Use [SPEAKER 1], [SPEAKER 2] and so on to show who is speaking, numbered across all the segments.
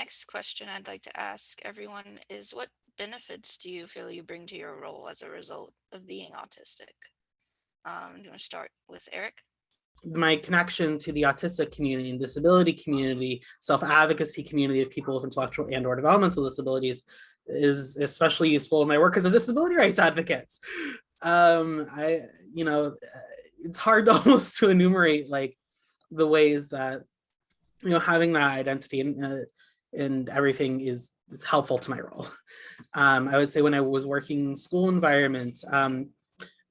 [SPEAKER 1] next question I'd like to ask everyone is, what benefits do you feel you bring to your role as a result of being autistic? Do you want to start with Eric?
[SPEAKER 2] My connection to the autistic community and disability community, self-advocacy community of people with intellectual and or developmental disabilities is especially useful in my work as a disability rights advocate. It's hard almost to enumerate like the ways that, having that identity and everything is helpful to my role. I would say when I was working in school environment, I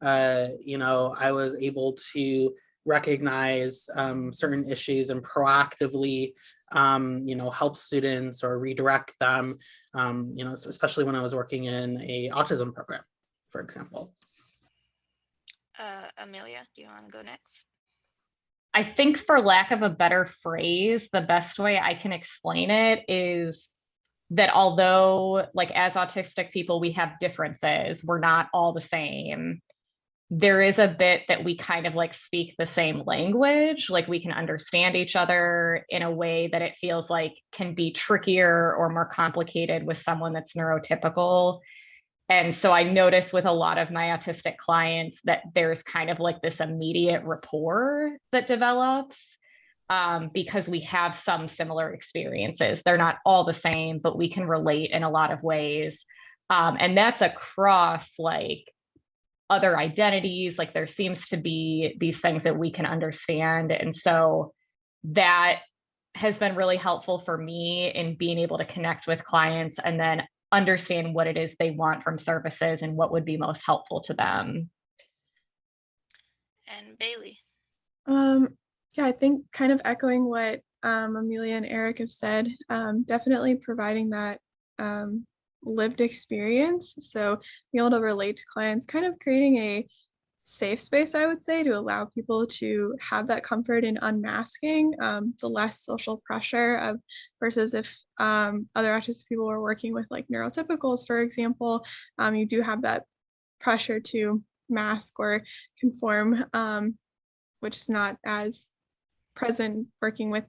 [SPEAKER 2] was able to recognize certain issues and proactively, help students or redirect them, especially when I was working in a autism program, for example.
[SPEAKER 1] Amelia, do you want to go next?
[SPEAKER 3] I think, for lack of a better phrase, the best way I can explain it is that although, like, as autistic people, we have differences, we're not all the same. There is a bit that we kind of like speak the same language, like we can understand each other in a way that it feels like can be trickier or more complicated with someone that's neurotypical. And so I notice with a lot of my autistic clients that there's kind of like this immediate rapport that develops because we have some similar experiences. They're not all the same, but we can relate in a lot of ways. And that's across like other identities. Like there seems to be these things that we can understand. And so that has been really helpful for me in being able to connect with clients and then understand what it is they want from services and what would be most helpful to them.
[SPEAKER 1] And Bailey?
[SPEAKER 4] Yeah, I think kind of echoing what Amelia and Eric have said, definitely providing that lived experience. So being able to relate to clients, kind of creating a safe space, I would say, to allow people to have that comfort in unmasking the less social pressure of versus if other autistic people are working with like neurotypicals, for example, you do have that pressure to mask or conform, which is not as present working with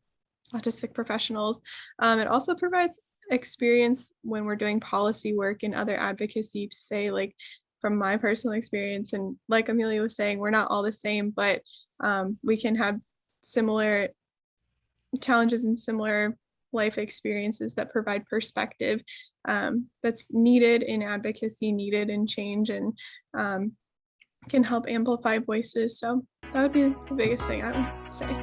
[SPEAKER 4] autistic professionals. It also provides experience when we're doing policy work and other advocacy to say, like, from my personal experience, and like Amelia was saying, we're not all the same, but we can have similar challenges and similar life experiences that provide perspective that's needed in advocacy, needed in change, and can help amplify voices. So that would be the biggest thing I would say.